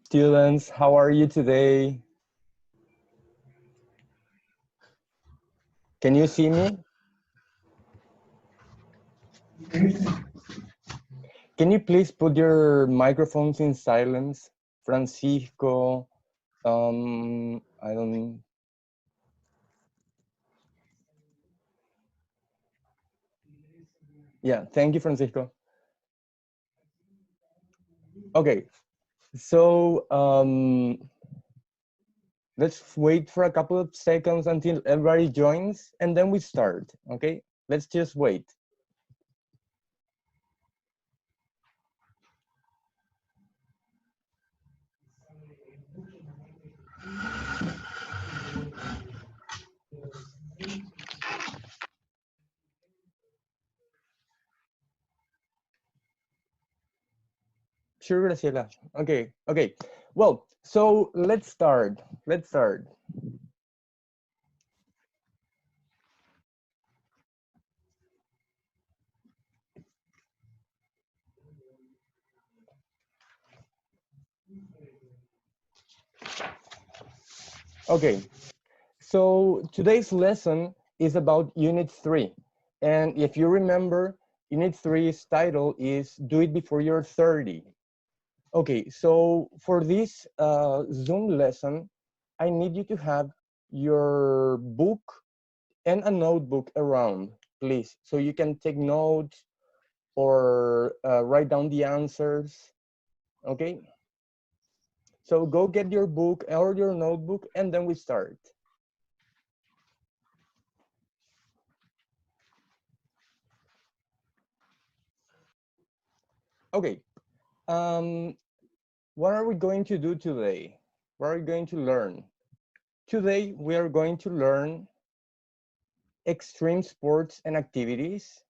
Students, how are you today? Can you see me? Can you please put your microphones in silence? Francisco, I don't... Yeah, thank you, Francisco. Okay, so let's wait for a couple of seconds until everybody joins and then we start, okay? Let's just wait. Sure, Graciela. Okay, okay. Well, so let's start. Let's start. Okay, so today's lesson is about Unit 3. And if you remember, Unit 3's title is Do It Before You're 30. Okay, so for this Zoom lesson, I need you to have your book and a notebook around, please, so you can take notes or write down the answers, okay? So go get your book or your notebook and then we start. Okay, what are we going to do today? What are we going to learn? Today, we are going to learn extreme sports and activities,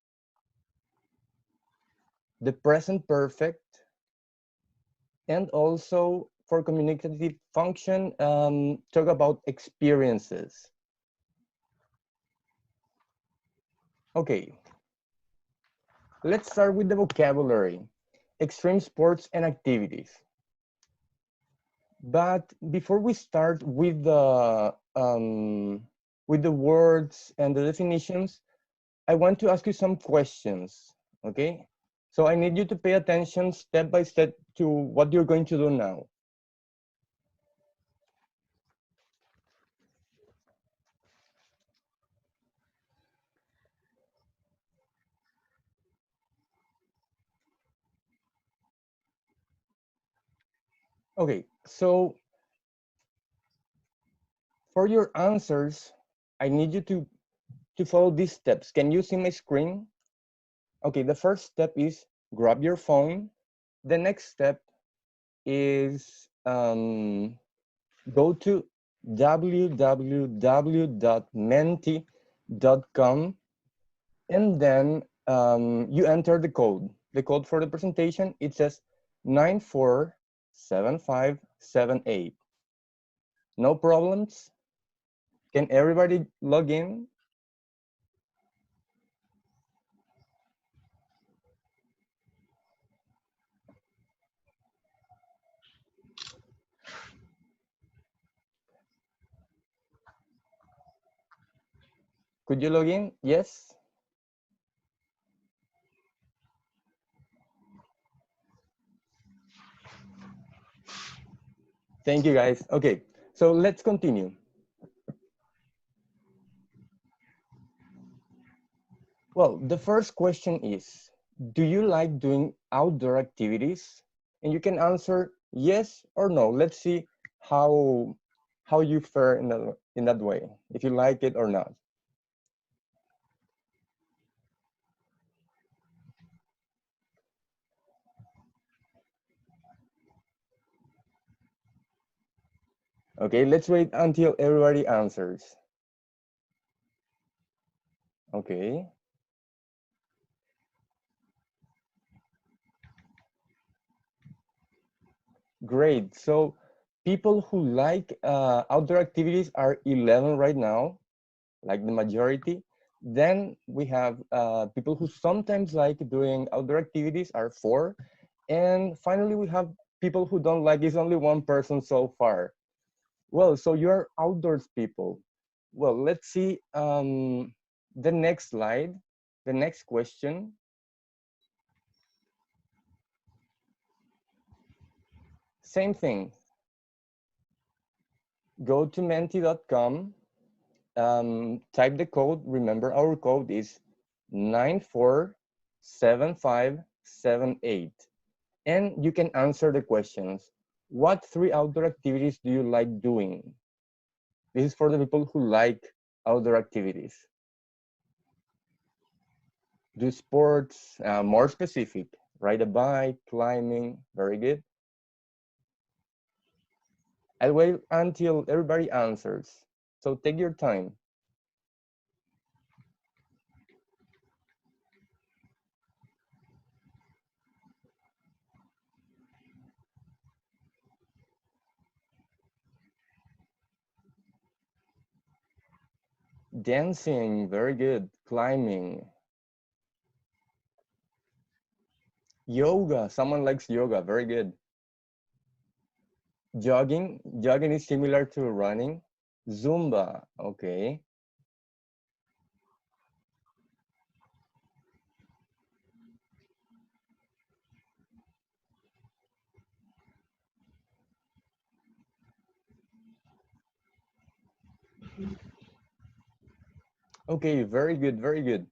the present perfect, and also for communicative function, talk about experiences. Okay, let's start with the vocabulary, extreme sports and activities. But before we start with the words and the definitions, I want to ask you some questions, okay? So I need you to pay attention step by step to what you're going to do now. Okay, so for your answers, I need you to follow these steps. Can you see my screen? Okay, the first step is grab your phone. The next step is go to www.menti.com and then you enter the code. The code for the presentation, it says 947578. No problems? Can everybody log in? Could you log in? Yes? Thank you, guys. Okay, so let's continue. Well, the first question is, do you like doing outdoor activities? And you can answer yes or no. Let's see how you fare in that way, if you like it or not. Okay, let's wait until everybody answers. Okay. Great. So people who like outdoor activities are 11 right now, like the majority. Then we have people who sometimes like doing outdoor activities are 4. And finally, we have people who don't like is only one person so far. Well, so you're outdoors people. Well, let's see the next slide, the next question. Same thing. Go to menti.com, type the code. Remember, our code is 947578. And you can answer the questions. What 3 outdoor activities do you like doing? This is for the people who like outdoor activities. Do sports, more specific, ride a bike, climbing, very good. I'll wait until everybody answers. So take your time. Dancing, very good. Climbing. Yoga, someone likes yoga, very good. Jogging, jogging is similar to running. Zumba, okay. Okay, very good, very good.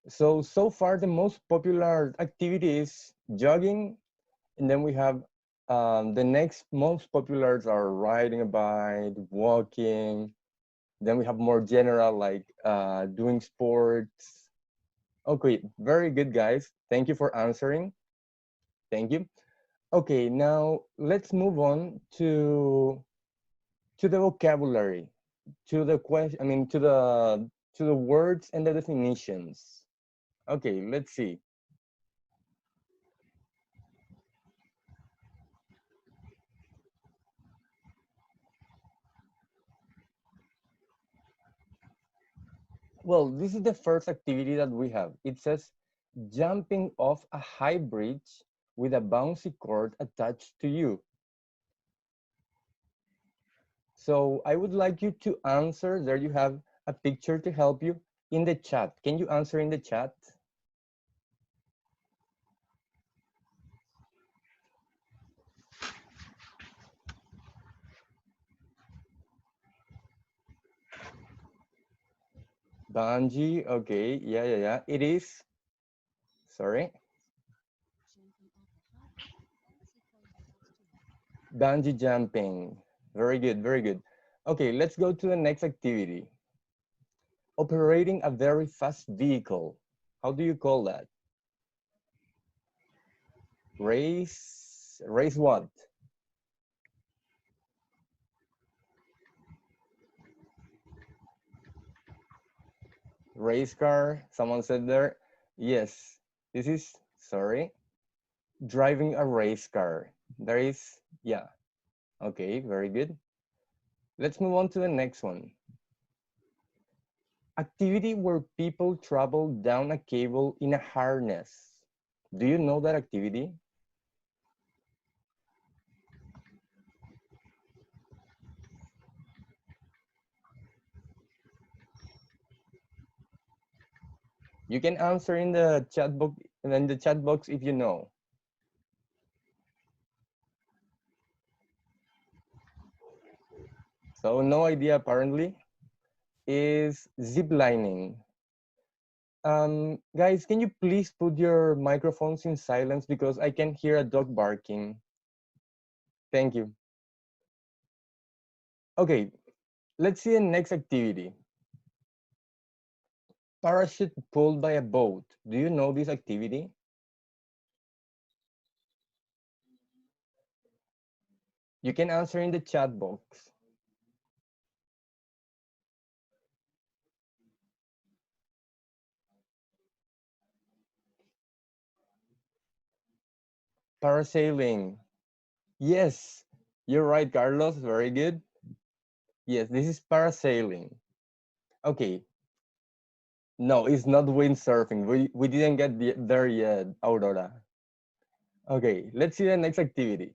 So far the most popular activity is jogging, and then we have the next most popular are riding a bike, walking. Then we have more general like doing sports. Okay, very good guys. Thank you for answering. Thank you. Okay, now let's move on to the vocabulary, to the question. I mean to the words and the definitions. Okay, let's see. Well, this is the first activity that we have. It says jumping off a high bridge with a bouncy cord attached to you. So I would like you to answer. There you have a picture to help you in the chat. Can you answer in the chat? Bungee, okay, yeah. It is, sorry. Bungee jumping. Very good, very good. Okay, let's go to the next activity. Operating a very fast vehicle. How do you call that? Race what? Race car, someone said there. Yes, this is, sorry, driving a race car. There is, yeah. Okay, very good. Let's move on to the next one. Activity where people travel down a cable in a harness. Do you know that activity? You can answer in the chat box, and in the chat box if you know. So no idea apparently. Is zip lining. Guys, can you please put your microphones in silence because I can hear a dog barking. Thank you. Okay, let's see the next activity. Parachute pulled by a boat. Do you know this activity? You can answer in the chat box. Parasailing. Yes, you're right, Carlos. Very good. Yes, this is parasailing. Okay. No, it's not windsurfing. We didn't get there yet, Aurora. Okay, let's see the next activity.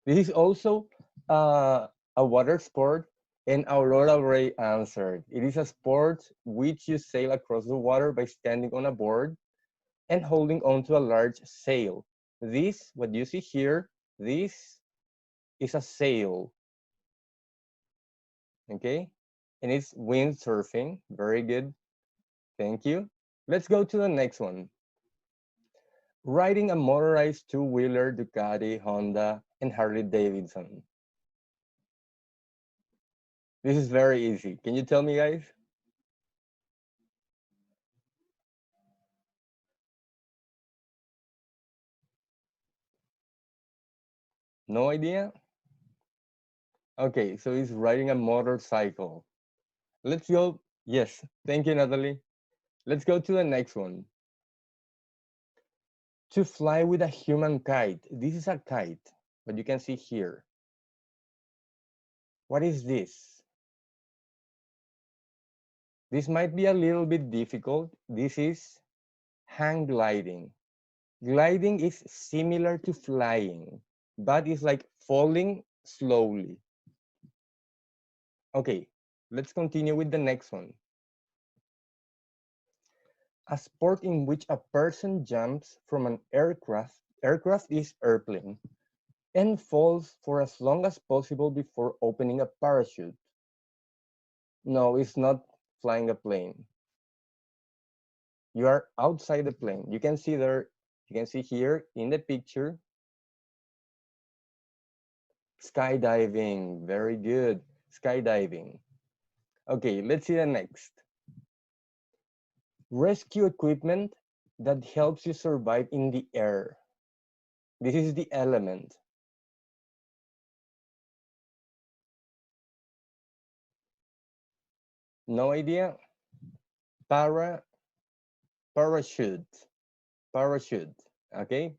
This is also a water sport, and Aurora already answered. It is a sport which you sail across the water by standing on a board and holding onto a large sail. This, what you see here, this is a sail, okay? And it's windsurfing. Very good. Thank you. Let's go to the next one. Riding a motorized two-wheeler Ducati, Honda, and Harley Davidson. This is very easy. Can you tell me, guys? No idea? Okay, so he's riding a motorcycle. Let's go. Yes, thank you, Natalie. Let's go to the next one. To fly with a human kite. This is a kite, but you can see here. What is this? This might be a little bit difficult. This is hang gliding. Gliding is similar to flying, but it's like falling slowly. Okay, let's continue with the next one. A sport in which a person jumps from an aircraft is airplane, and falls for as long as possible before opening a parachute. No, it's not flying a plane. You are outside the plane. You can see there, you can see here in the picture, skydiving. Very good, skydiving. Okay, let's see the next. Rescue equipment that helps you survive in the air. This is the element. No idea? Parachute. Parachute. Okay.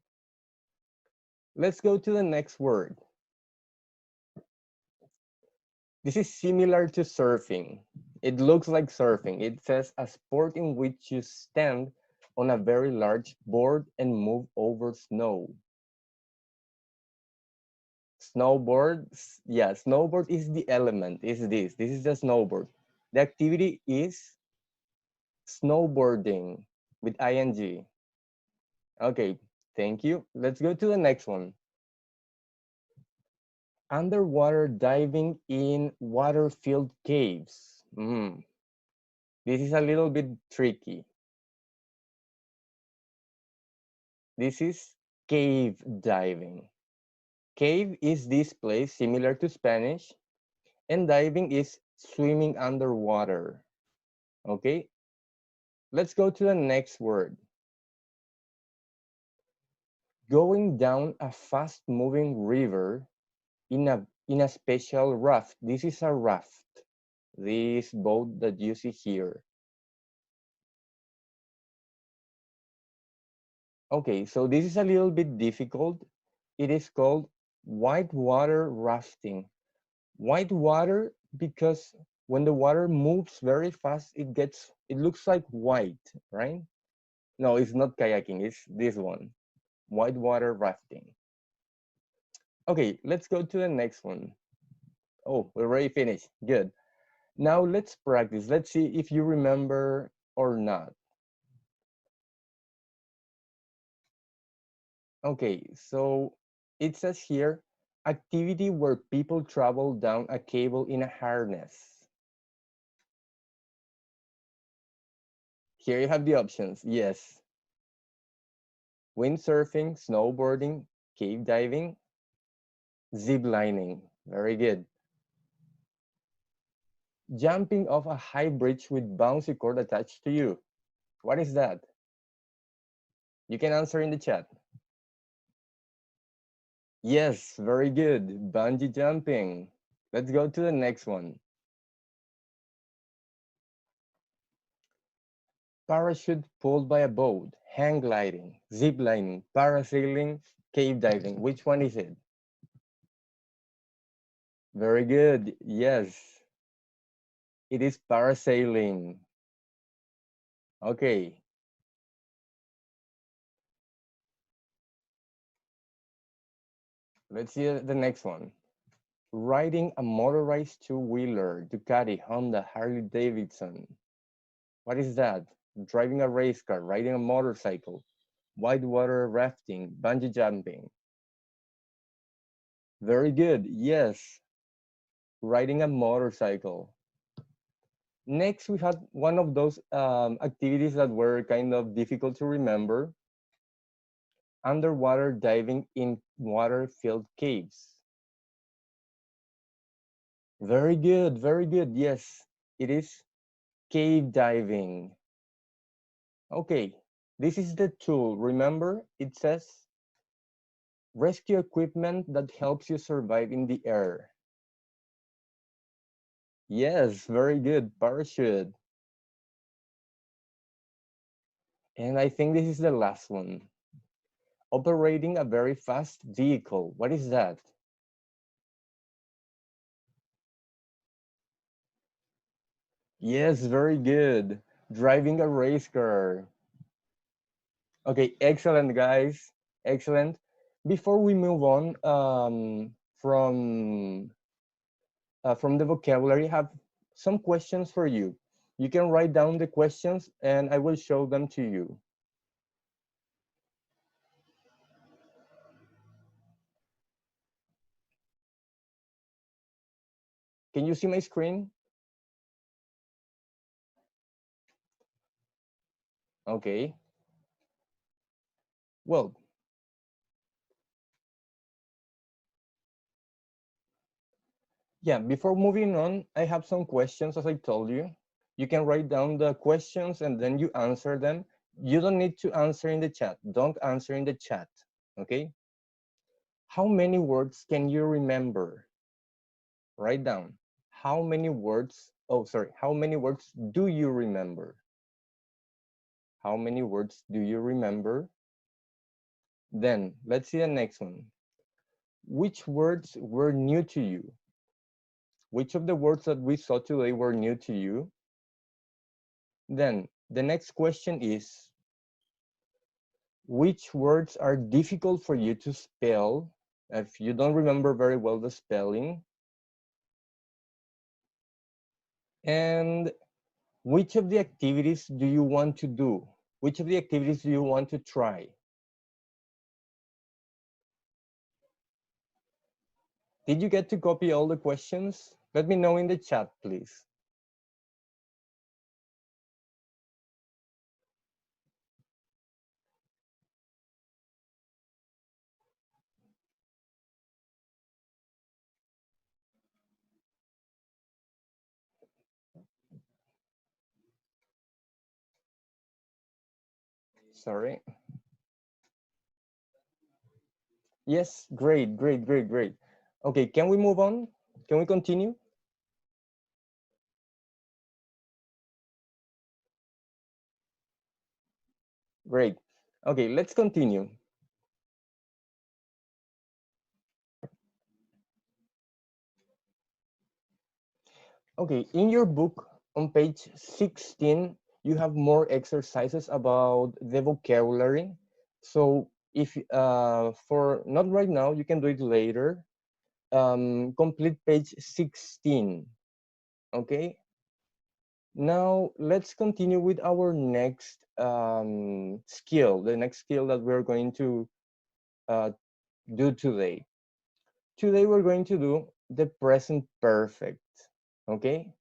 Let's go to the next word. This is similar to surfing. It looks like surfing. It says a sport in which you stand on a very large board and move over snow. Snowboard, yeah, snowboard is the element, is this. This is the snowboard. The activity is snowboarding with ing. Okay, thank you. Let's go to the next one. Underwater diving in water-filled caves. This is a little bit tricky. This is cave diving. Cave is this place similar to Spanish, and diving is swimming underwater. Okay, let's go to the next word. Going down a fast-moving river in a special raft. This is a raft. This boat that you see here. Okay, so this is a little bit difficult. It is called whitewater rafting. Whitewater because when the water moves very fast, it looks like white, right? No, it's not kayaking, it's this one, whitewater rafting. Okay, let's go to the next one. Oh, we're already finished, good. Now let's practice. Let's see if you remember or not. Okay, so it says here, activity where people travel down a cable in a harness. Here you have the options. Yes. Windsurfing, snowboarding, cave diving, zip lining. Very good. Jumping off a high bridge with bouncy cord attached to you. What is that? You can answer in the chat. Yes, very good. Bungee jumping. Let's go to the next one. Parachute pulled by a boat, hang gliding, zip lining, parasailing, cave diving. Which one is it? Very good. Yes, it is parasailing. Okay. Let's see the next one. Riding a motorized two-wheeler, Ducati, Honda, Harley Davidson. What is that? Driving a race car, riding a motorcycle, whitewater rafting, bungee jumping. Very good. Yes, riding a motorcycle. Next, we had one of those activities that were kind of difficult to remember. Underwater diving in water-filled caves. Very good, very good. Yes, it is cave diving. Okay, this is the tool. Remember, it says rescue equipment that helps you survive in the air. Yes, very good. Parachute. And I think this is the last one. Operating a very fast vehicle. What is that? Yes, very good. Driving a race car. Okay, excellent, guys. Excellent. Before we move on from the vocabulary, I have some questions for you. You can write down the questions and I will show them to you. Can you see my screen? Okay. Well, yeah, before moving on, I have some questions as I told you. You can write down the questions and then you answer them. You don't need to answer in the chat. Don't answer in the chat, okay? How many words can you remember? Write down. How many words, oh, sorry, how many words do you remember? How many words do you remember? Then let's see the next one. Which words were new to you? Which of the words that we saw today were new to you? Then the next question is, which words are difficult for you to spell if you don't remember very well the spelling? And which of the activities do you want to do? Which of the activities do you want to try? Did you get to copy all the questions? Let me know in the chat, please. Sorry. Yes, great, great, great, great. Okay, can we move on? Can we continue? Great. Okay, let's continue. Okay, in your book on page 16, you have more exercises about the vocabulary. So if for not right now, you can do it later. Complete page 16. Okay. Now let's continue with our next skill. The next skill that we're going to uh, do today. Today we're going to do the present perfect. Okay.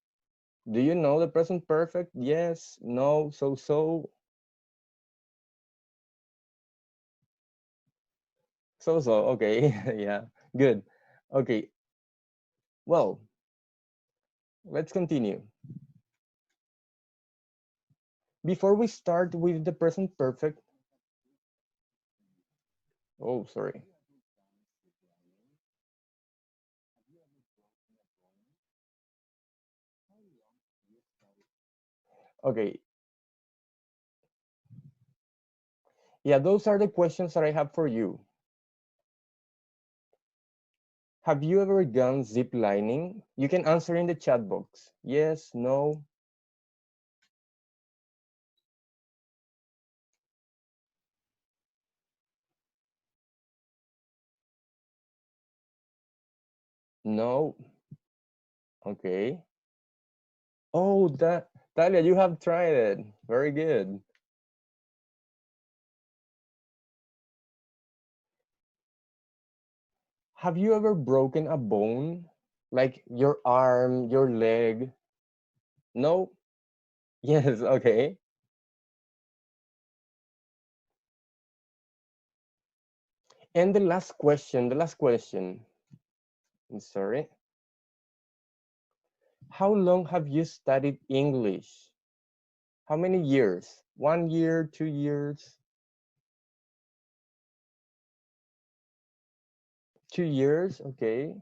Do you know the present perfect? Yes, no, so. Okay, yeah, good. Okay, well, let's continue. Before we start with the present perfect, oh, sorry. Okay, yeah, those are the questions that I have for you. Have you ever gone zip lining? You can answer in the chat box. Yes, no. No. Okay. Oh, that Talia, you have tried it. Very good. Have you ever broken a bone? Like your arm, your leg? No? Yes, okay. And the last question. I'm sorry. How long have you studied English? How many years? 1 year, 2 years? 2 years, okay.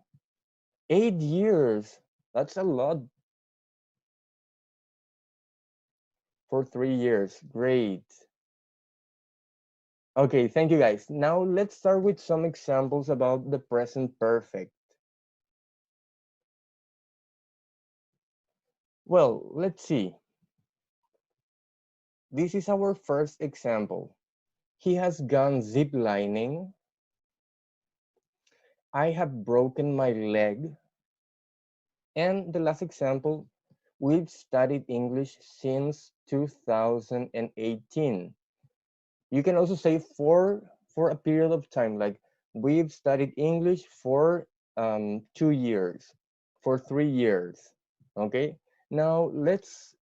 8 years. That's a lot for 3 years. Great. Okay, thank you guys. Now let's start with some examples about the present perfect. Well, let's see. This is our first example. He has gone zip lining. I have broken my leg. And the last example, we've studied English since 2018. You can also say for a period of time, like we've studied English for 2 years, for 3 years. Okay, now let's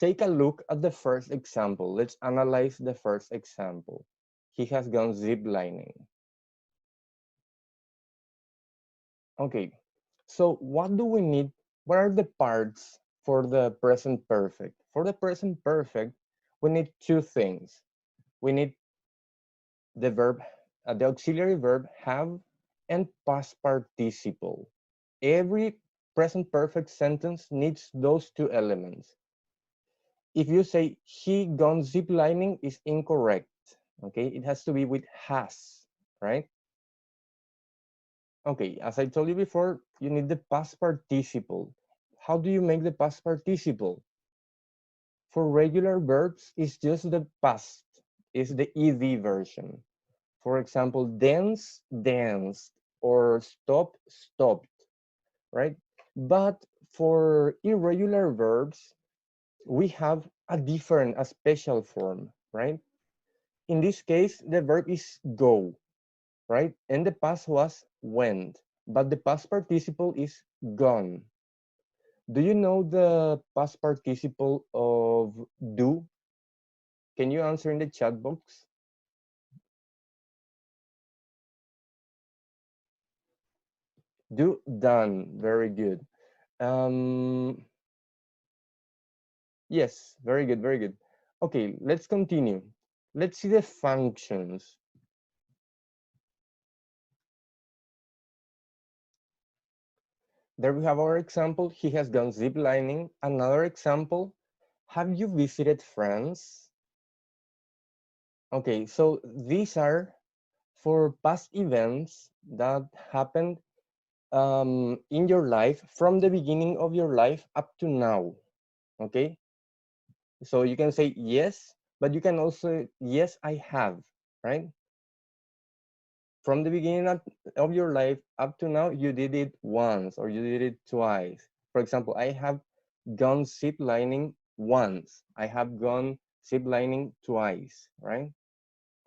take a look at the first example. Let's analyze the first example. He has gone zip lining. Okay, so what do we need? What are the parts for the present perfect? For the present perfect, we need two things. We need the verb, the auxiliary verb have, and past participle. Every present perfect sentence needs those two elements. If you say he gone zip lining is incorrect. Okay, it has to be with has, right? Okay, as I told you before, you need the past participle. How do you make the past participle? For regular verbs, it's just the past, it's the ed version. For example, dance, danced, or stop, stopped, right? But for irregular verbs, we have a special form, right? In this case, the verb is go, right? And the past was went, but the past participle is gone. Do you know the past participle of do? Can you answer in the chat box? Do, done. Very good. Um, yes, very good, very good. Okay, let's continue. Let's see the functions. There we have our example. He has gone zip lining. Another example. Have you visited France? Okay, so these are for past events that happened in your life from the beginning of your life up to now. Okay, so you can say yes, but you can also yes, I have, right? From the beginning of your life up to now, you did it once or you did it twice. For example, I have gone zip lining once. I have gone zip lining twice, right?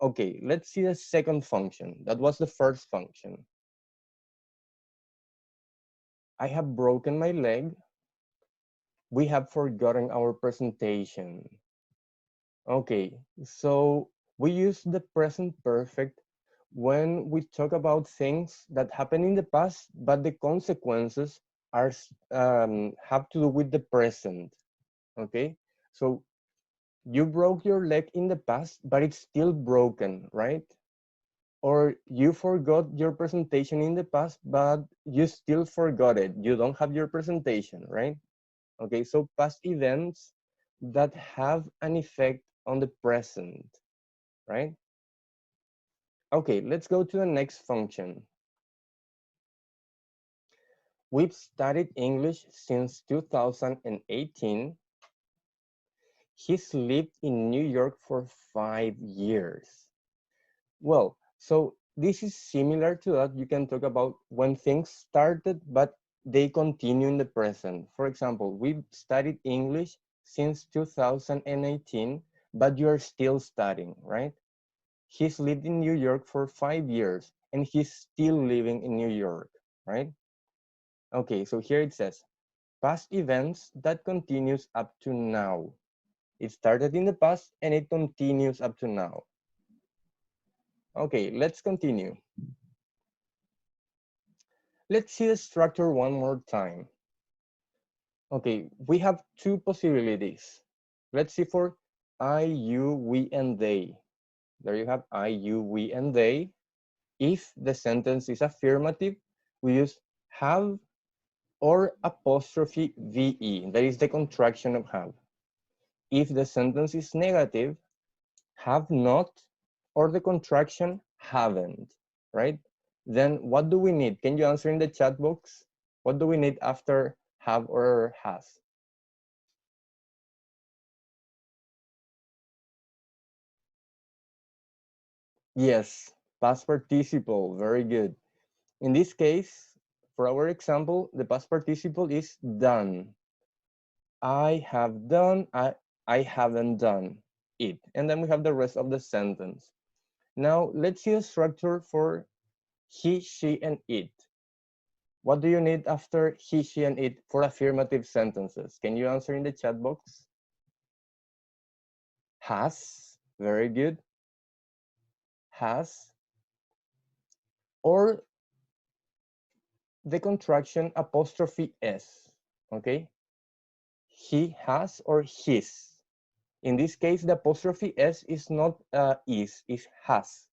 Okay, let's see the second function. That was the first function. I have broken my leg. We have forgotten our presentation. Okay, so we use the present perfect when we talk about things that happened in the past, but the consequences are have to do with the present. Okay, so you broke your leg in the past, but it's still broken, right? Or you forgot your presentation in the past, but you still forgot it. You don't have your presentation, right? Okay, so past events that have an effect on the present, right? Okay, let's go to the next function. We've studied English since 2018. He's lived in New York for 5 years. Well, so this is similar to that. You can talk about when things started, but they continue in the present. For example, we've studied English since 2018, but you're still studying, right? He's lived in New York for 5 years, and he's still living in New York, right? Okay, so here it says, past events that continues up to now. It started in the past, and it continues up to now. Okay, let's continue. Let's see the structure one more time. Okay, we have two possibilities. Let's see for I, you, we, and they. There you have I, you, we, and they. If the sentence is affirmative, we use have or apostrophe VE. That is the contraction of have. If the sentence is negative, have not or the contraction haven't, right? Then what do we need? Can you answer in the chat box? What do we need after have or has? Yes, past participle, very good. In this case, for our example, the past participle is done. I have done, I haven't done it. And then we have the rest of the sentence. Now let's see a structure for he, she, and it. What do you need after he, she, and it for affirmative sentences? Can you answer in the chat box? Has, very good. Has, or the contraction apostrophe s, okay? He has or his. In this case, the apostrophe s is not is has.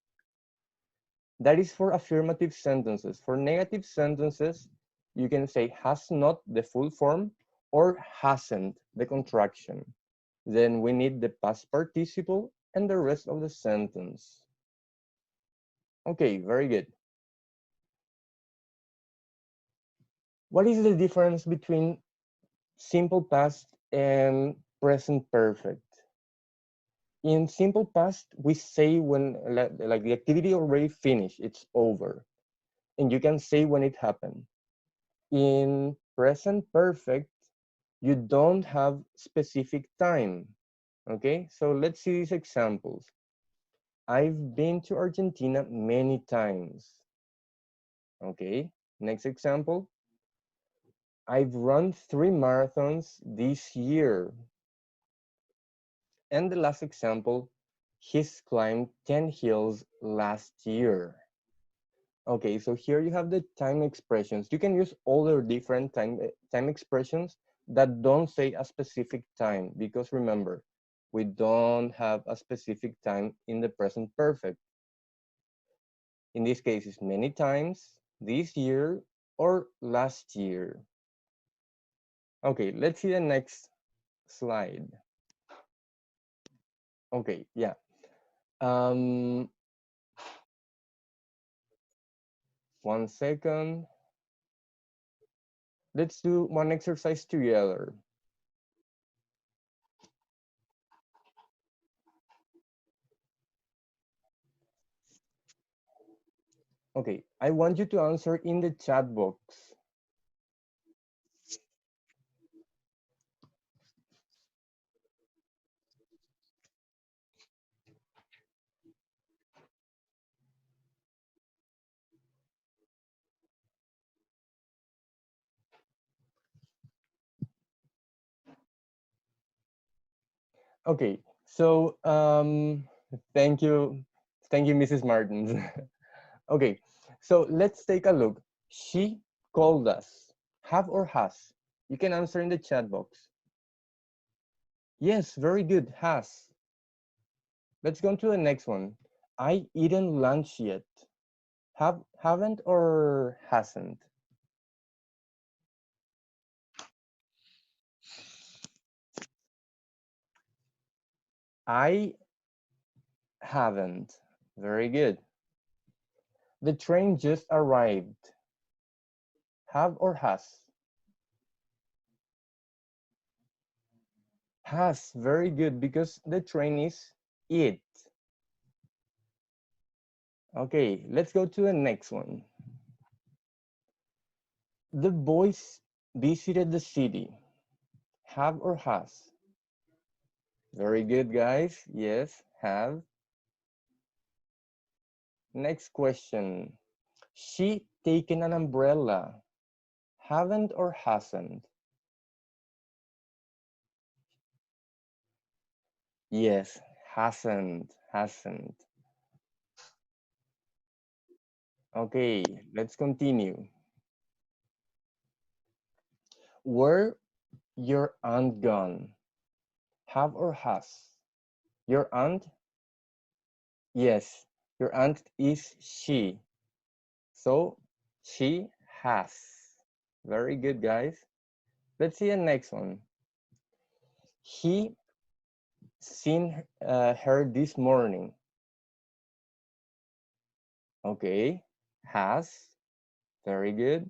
That is for affirmative sentences. For negative sentences, you can say has not, the full form, or hasn't, the contraction. Then we need the past participle and the rest of the sentence. Okay, very good. What is the difference between simple past and present perfect? In simple past, we say when like the activity already finished, it's over. And you can say when it happened. In present perfect, you don't have specific time. Okay, so let's see these examples. I've been to Argentina many times. Okay, next example. I've run 3 marathons this year. And the last example, he's climbed 10 hills last year. Okay, so here you have the time expressions. You can use all the different time expressions that don't say a specific time, because remember, we don't have a specific time in the present perfect. In this case, it's many times, this year, or last year. Okay, let's see the next slide. Okay, yeah. One second. Let's do one exercise together. Okay, I want you to answer in the chat box. Okay, so thank you, Mrs. Martins. Okay, so let's take a look. She called us. Have or has? You can answer in the chat box. Yes, very good, has. Let's go to the next one. I eaten lunch yet. Haven't or hasn't? I haven't. Very good. The train just arrived. Have or has? Has, very good, because the train is it. Okay, let's go to the next one. The boys visited the city. Have or has? Very good, guys. Yes, have. Next question. She taken an umbrella. Haven't or hasn't? Yes, hasn't. Okay, let's continue. Were your aunt gone? Have or has? Your aunt? Yes, your aunt is she. So she has. Very good, guys. Let's see the next one. He seen her this morning. Okay, has. Very good.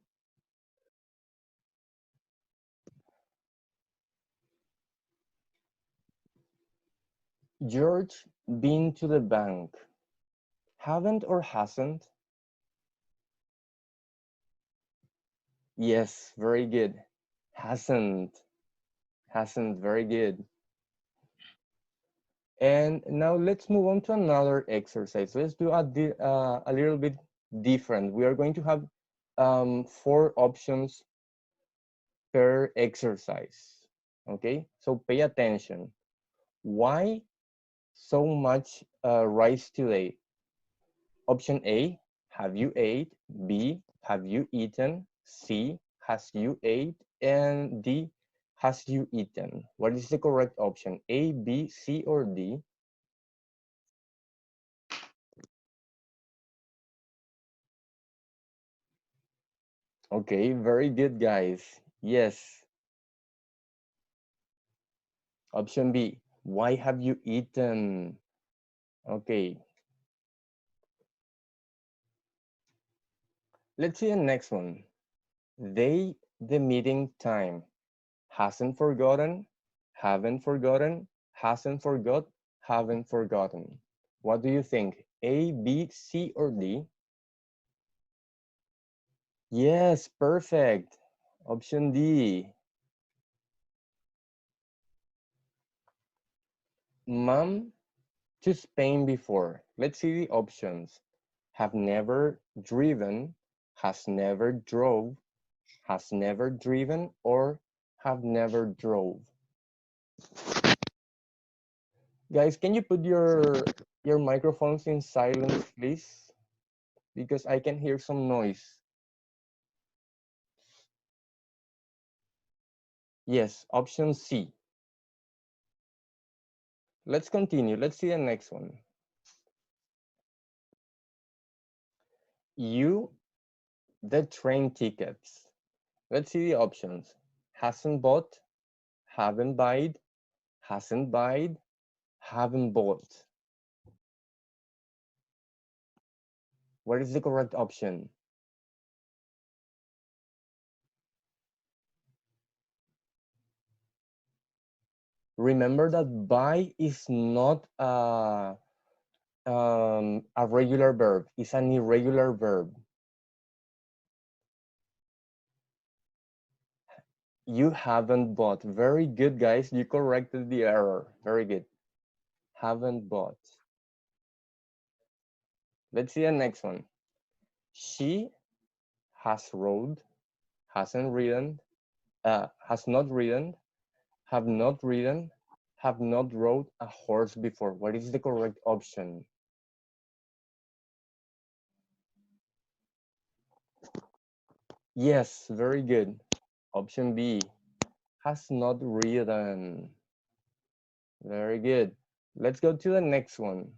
George been to the bank. Haven't or hasn't? Yes, very good. Hasn't. Hasn't. Very good. And now let's move on to another exercise. Let's do a little bit different. We are going to have 4 options per exercise. Okay, so pay attention. Why so much rice today? Option A, have you ate? B, have you eaten? C, has you ate? And D, has you eaten? What is the correct option? A, B, C, or D? Okay, very good, guys. Yes. Option B, why have you eaten? Okay, let's see the next one. The meeting time. Hasn't forgotten, haven't forgotten, hasn't forgot, haven't forgotten. What do you think? A, B, C, or D? Yes, perfect. Option D. Mom to Spain before. Let's see the options. Have never driven, has never drove, has never driven, or have never drove. Guys, can you put your microphones in silence, please? Because I can hear some noise. Yes, option C. Let's continue. Let's see the next one. You, the train tickets. Let's see the options. Hasn't bought, haven't buyed, hasn't buyed, haven't bought. What is the correct option? Remember that buy is not a regular verb. It's an irregular verb. You haven't bought. Very good, guys. You corrected the error. Very good. Haven't bought. Let's see the next one. She has rode, hasn't ridden, has not ridden, have not rode a horse before. What is the correct option? Yes, very good. Option B, has not ridden. Very good. Let's go to the next one.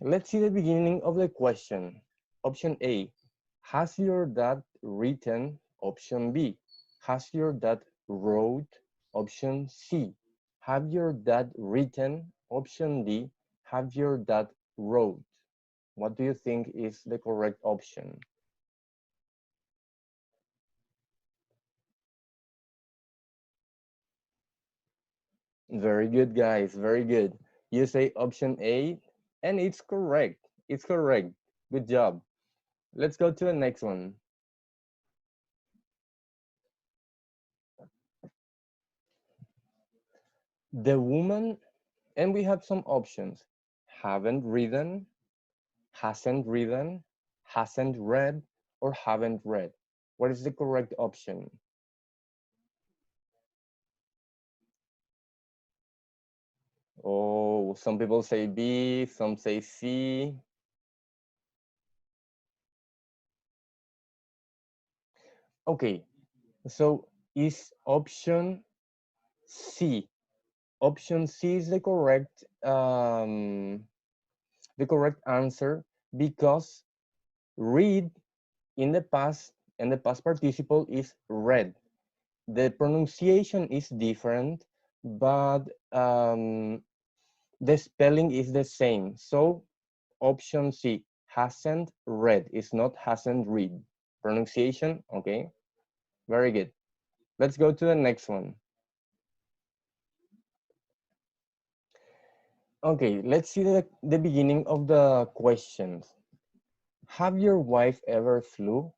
Let's see the beginning of the question. Option A, has your dad written? Option B, has your dad wrote? Option C, have your dad written? Option D, have your dad wrote? What do you think is the correct option? Very good, guys, very good. You say option A, and it's correct. It's correct. Good job. Let's go to the next one. The woman, and we have some options. Haven't ridden, hasn't ridden, hasn't read, or haven't read. What is the correct option? Oh, some people say B, some say C. Okay, so is option C. Option C is the correct answer because read in the past and the past participle is read. The pronunciation is different, but the spelling is the same. So option C, hasn't read, is not hasn't read. Pronunciation, okay, very good. Let's go to the next one. Okay, let's see the beginning of the questions. Have your wife ever flew?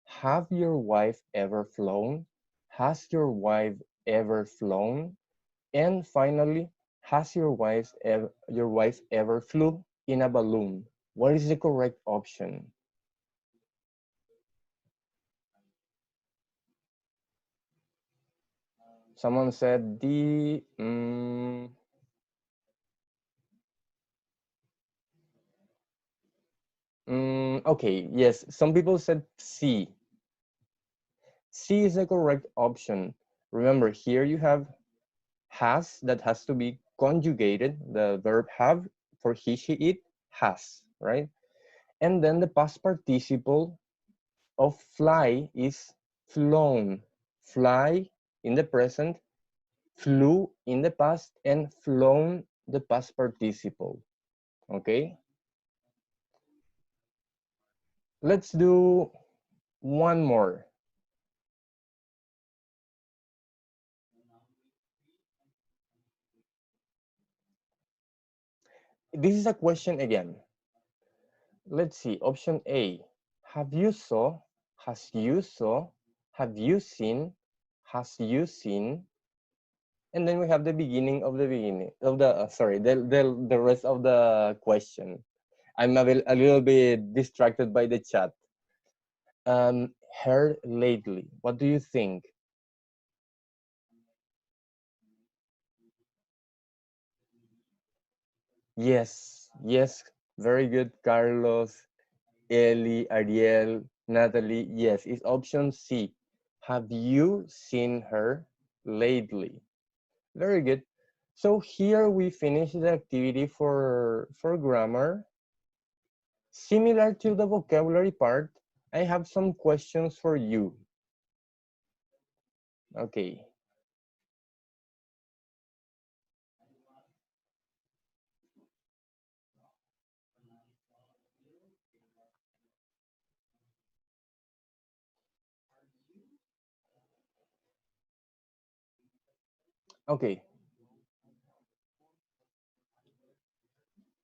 Have your wife ever flown? Has your wife ever flown? And finally, has your wife ever flew in a balloon? What is the correct option? Someone said D. Okay, yes. Some people said C. C is the correct option. Remember, here you have has that has to be conjugated. The verb have for he, she, it, has, right? And then the past participle of fly is flown. Fly in the present, flew in the past, and flown the past participle. Okay? Let's do one more. This is a question again. Let's see. Option A. Have you saw? Has you saw? Have you seen? Has you seen? And then we have the beginning of the beginning of the sorry, the rest of the question. I'm a little bit distracted by the chat. Heard lately. What do you think? Yes, yes, very good, Carlos, Ellie, Ariel, Natalie. Yes, it's option C. Have you seen her lately? Very good. So here we finish the activity for grammar. Similar to the vocabulary part, I have some questions for you. Okay. Okay.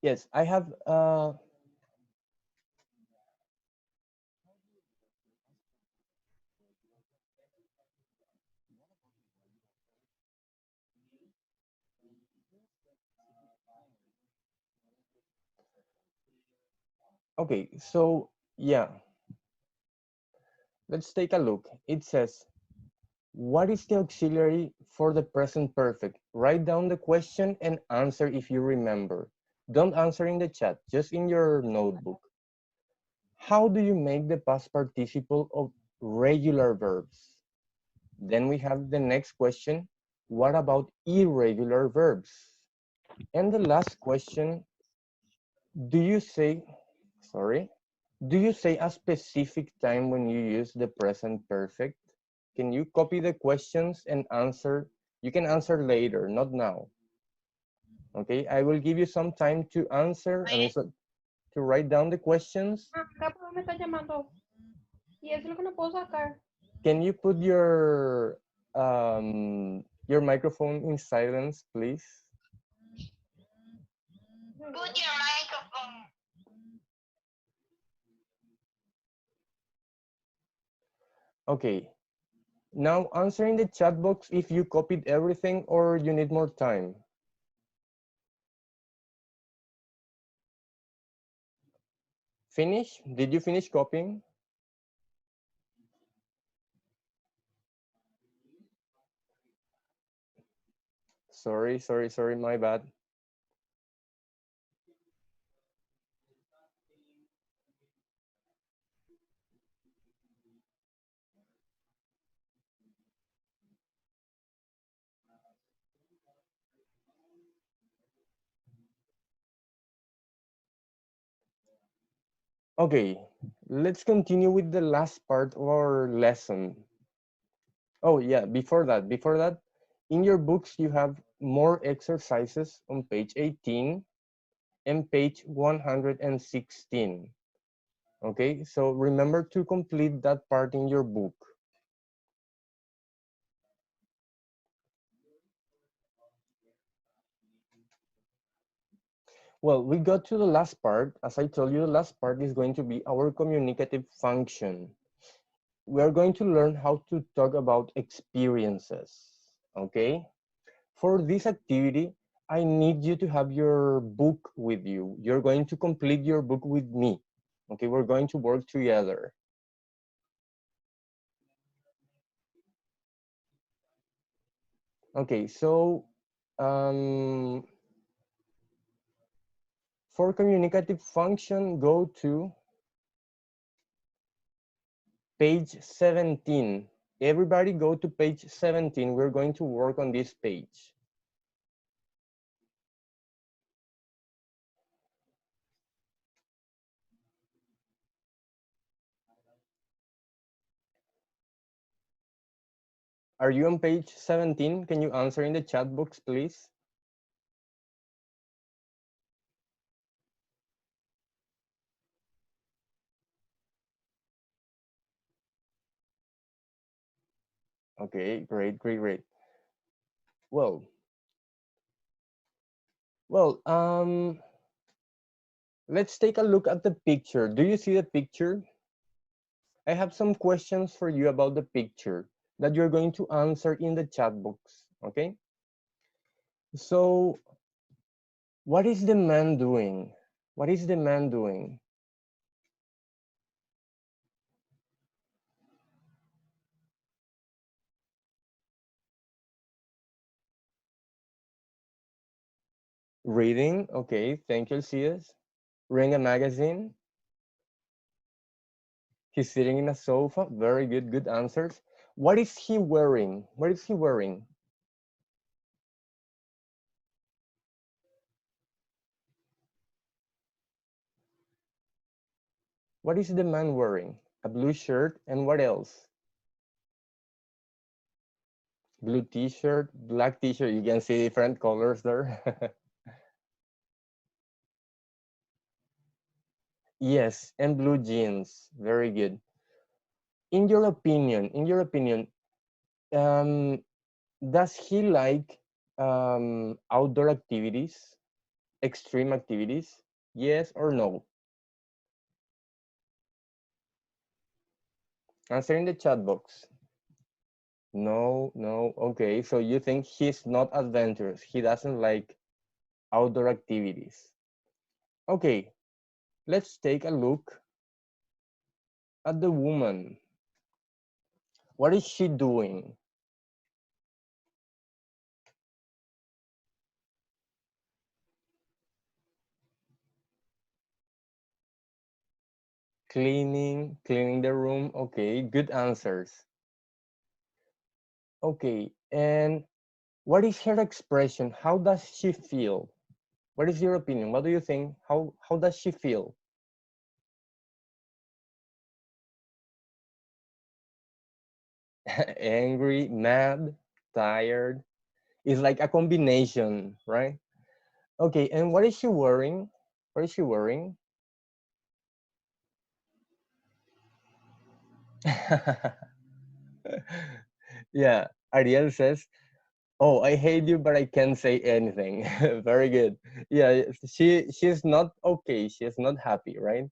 Yes, I have okay, so yeah, let's take a look. It says, what is the auxiliary for the present perfect? Write down the question and answer if you remember. Don't answer in the chat, just in your notebook. How do you make the past participle of regular verbs? Then we have the next question. What about irregular verbs? And the last question, do you say, sorry, do you say a specific time when you use the present perfect? Can you copy the questions and answer? You can answer later, not now. Okay, I will give you some time to answer, I mean, so, to write down the questions. Acá me está llamando. Y eso es lo que no puedo sacar. Can you put your microphone in silence, please? Put your microphone. Okay. Now answer in the chat box if you copied everything or you need more time. Finish? Did you finish copying? Sorry, my bad. Okay, let's continue with the last part of our lesson. Oh yeah, before that, in your books you have more exercises on page 18 and page 116. Okay, so remember to complete that part in your book. Well, we got to the last part. As I told you, the last part is going to be our communicative function. We are going to learn how to talk about experiences, okay? For this activity, I need you to have your book with you. You're going to complete your book with me, okay? We're going to work together. Okay, so for communicative function, go to page 17. Everybody go to page 17. We're going to work on this page. Are you on page 17? Can you answer in the chat box, please? Okay, great. Well, well, let's take a look at the picture. Do you see the picture? I have some questions for you about the picture that you're going to answer in the chat box, okay? So, what is the man doing? What is the man doing? Reading, okay, thank you, CS. Reading a magazine. He's sitting in a sofa. Very good, good answers. What is he wearing? What is he wearing? What is the man wearing? A blue shirt and what else? Blue t-shirt, black t-shirt. You can see different colors there. Yes, and blue jeans. Very good. In your opinion, um, does he like outdoor activities, extreme activities? Yes or no? Answer in the chat box. No. Okay, so you think he's not adventurous. He doesn't like outdoor activities. Okay, let's take a look at the woman. What is she doing? Cleaning the room. Okay, good answers. Okay, and what is her expression? How does she feel? What is your opinion? What do you think? How does she feel? Angry, mad, tired? It's like a combination, right? Okay, and what is she wearing? What is she wearing? Yeah, Ariel says, Oh, I hate you, but I can't say anything. Very good. Yeah, she's not okay. She's not happy, right?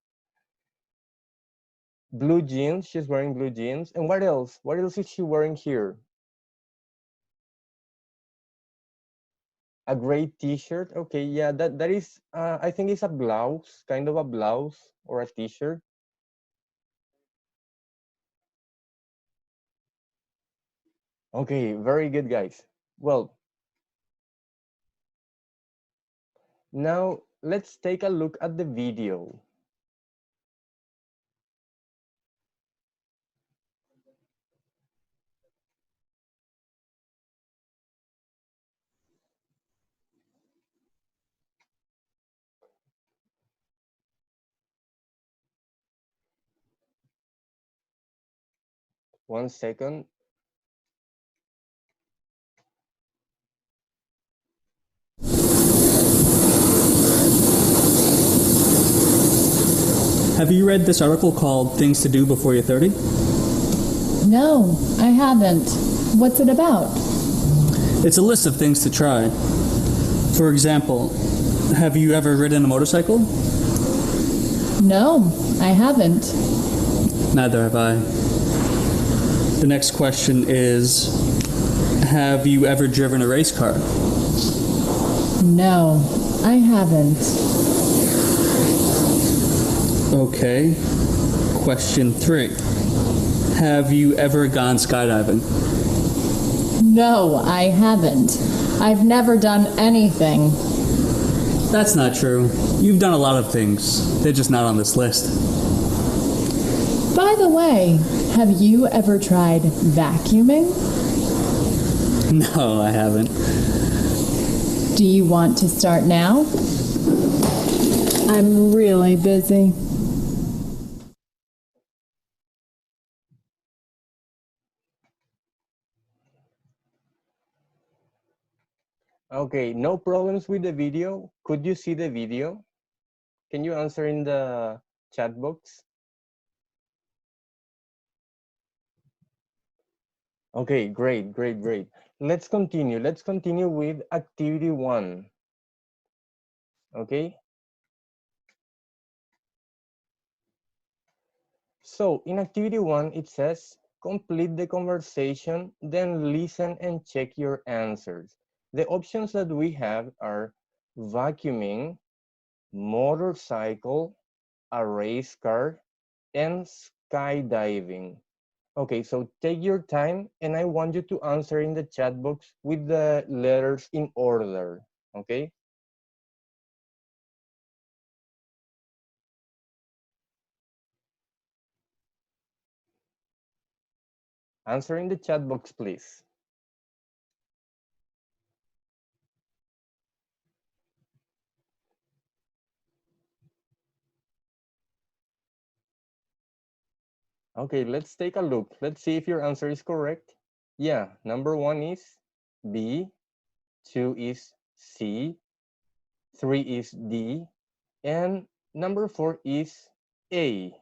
Blue jeans. She's wearing blue jeans. And what else? What else is she wearing here? A gray T-shirt. Okay, yeah, that is. I think it's a blouse, kind of a blouse or a T-shirt. Okay, very good, guys. Well, now let's take a look at the video. One second. Have you read this article called Things to Do Before You're 30? No, I haven't. What's it about? It's a list of things to try. For example, have you ever ridden a motorcycle? No, I haven't. Neither have I. The next question is, have you ever driven a race car? No, I haven't. Okay. Question 3. Have you ever gone skydiving? No, I haven't. I've never done anything. That's not true. You've done a lot of things. They're just not on this list. By the way, have you ever tried vacuuming? No, I haven't. Do you want to start now? I'm really busy. Okay, no problems with the video. Could you see the video? Can you answer in the chat box? Okay, great, great, great. Let's continue. Let's continue with activity 1. Okay. So in activity 1, it says, complete the conversation, then listen and check your answers. The options that we have are vacuuming, motorcycle, a race car, and skydiving. Okay, so take your time and I want you to answer in the chat box with the letters in order, okay? Answer in the chat box, please. Okay, let's take a look. Let's see if your answer is correct. Yeah, number 1 is B, 2 is C, 3 is D, and number 4 is A,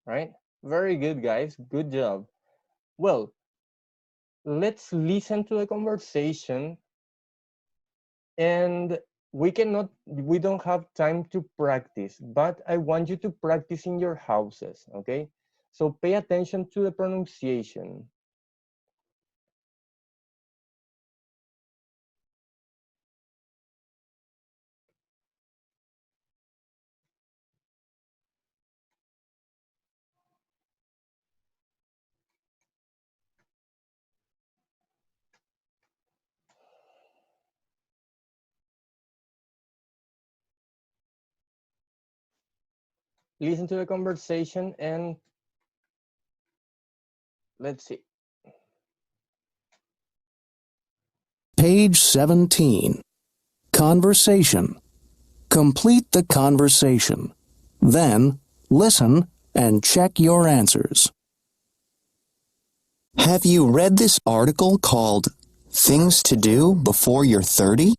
right? Very good, guys. Good job. Well, let's listen to the conversation, and we don't have time to practice, but I want you to practice in your houses, okay? So pay attention to the pronunciation. Listen to the conversation and let's see. Page 17. Conversation. Complete the conversation. Then, listen and check your answers. Have you read this article called Things to Do Before You're 30?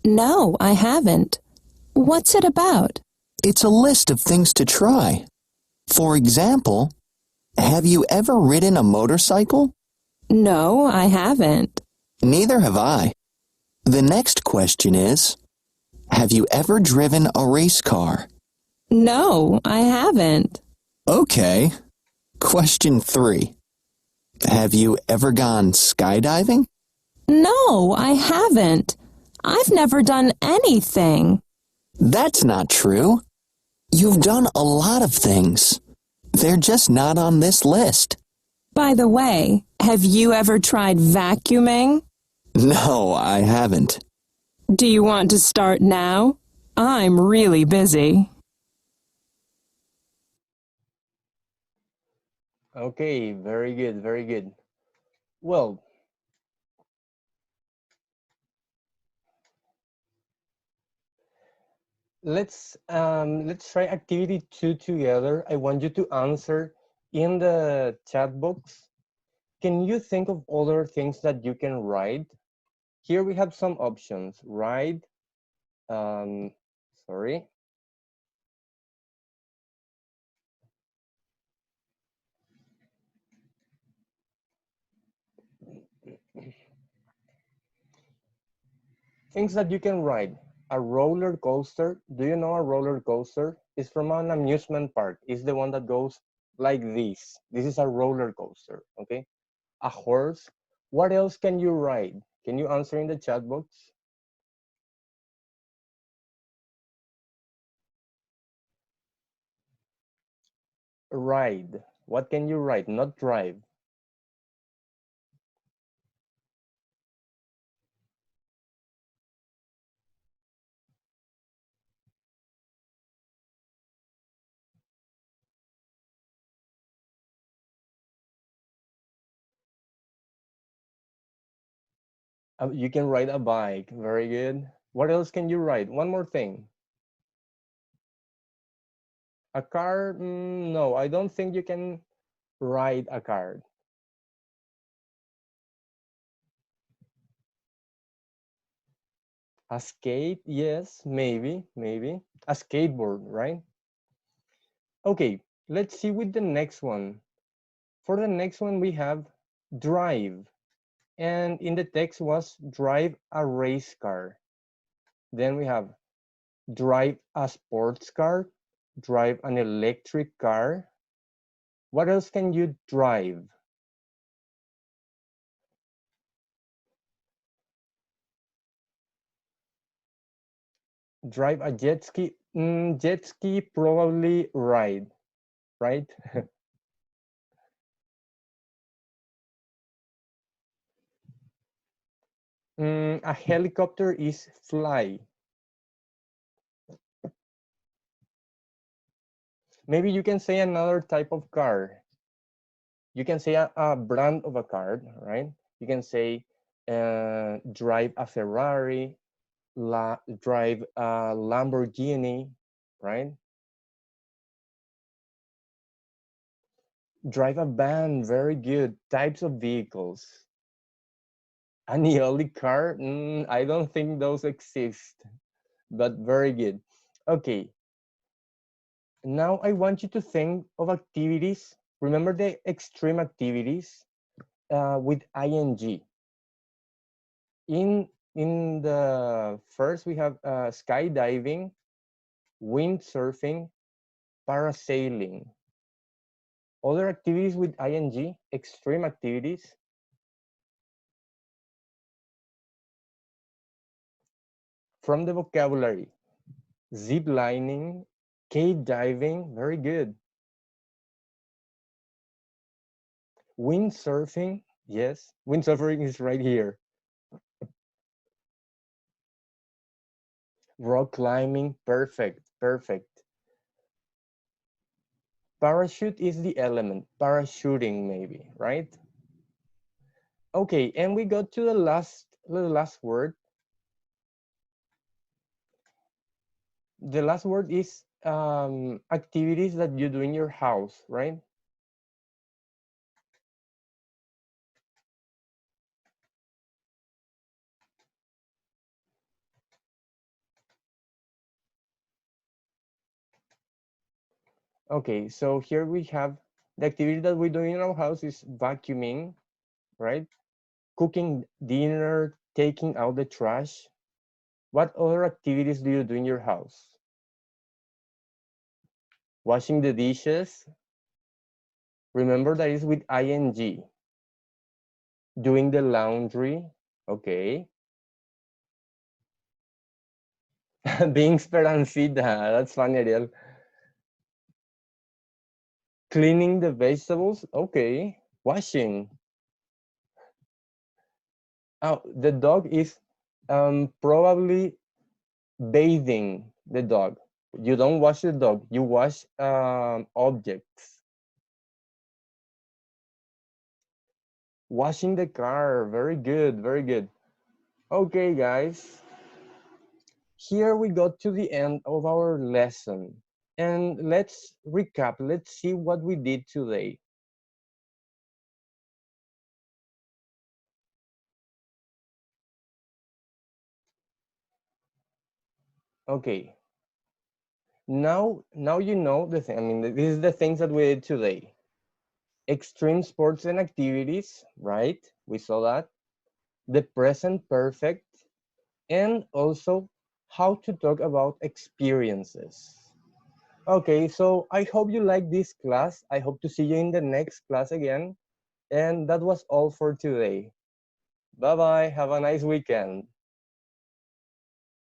No, I haven't. What's it about? It's a list of things to try. For example, have you ever ridden a motorcycle? No, I haven't. Neither have I. The next question is, have you ever driven a race car? No, I haven't. Okay. Question 3. Have you ever gone skydiving? No, I haven't. I've never done anything. That's not true. You've done a lot of things. They're just not on this list. By the way, have you ever tried vacuuming? No, I haven't. Do you want to start now? I'm really busy. Okay, very good, very good. Well, let's try activity 2 together. I want you to answer in the chat box. Can you think of other things that you can write? Here we have some options. Write, sorry. Things that you can ride. A roller coaster. Do you know a roller coaster? It's from an amusement park. It's the one that goes like this. This is a roller coaster, okay? A horse. What else can you ride? Can you answer in the chat box? Ride. What can you ride? Not drive. You can ride a bike. Very good. What else can you ride? One more thing. A car? No, I don't think you can ride a car. A skate? Yes, maybe, maybe. A skateboard, right? Okay, let's see with the next one. For the next one, we have drive. And in the text was drive a race car. Then we have drive a sports car, drive an electric car. What else can you drive? Drive a jet ski? Jet ski probably ride, right? A helicopter is fly. Maybe you can say another type of car. You can say a brand of a car, right? You can say drive a Ferrari, drive a Lamborghini, right? Drive a van, very good. Types of vehicles. An eolic car? I don't think those exist, but very good. Okay, now I want you to think of activities. Remember the extreme activities with ing. In the first, we have skydiving, windsurfing, parasailing. Other activities with ing, extreme activities. From the vocabulary, zip lining, cave diving, very good. Windsurfing, yes, windsurfing is right here. Rock climbing, perfect, perfect. Parachute is the element, parachuting maybe, right? Okay, and we got to the last word. The last word is activities that you do in your house, right? Okay, so here we have the activity that we do in our house is vacuuming, right? Cooking dinner, taking out the trash. What other activities do you do in your house? Washing the dishes. Remember that is with ing. Doing the laundry. Okay. Being Sperancita. That's funny, Ariel. Cleaning the vegetables. Okay. Washing. Oh, the dog is probably bathing the dog. You don't wash the dog, you wash objects. Washing the car, very good, very good. Okay, guys, here we got to the end of our lesson. And let's recap, let's see what we did today. Okay, now you know the thing. I mean, this is the things that we did today. Extreme sports and activities, right? We saw that. The present perfect, and also how to talk about experiences. Okay, so I hope you like this class. I hope to see you in the next class again. And that was all for today. Bye-bye. Have a nice weekend.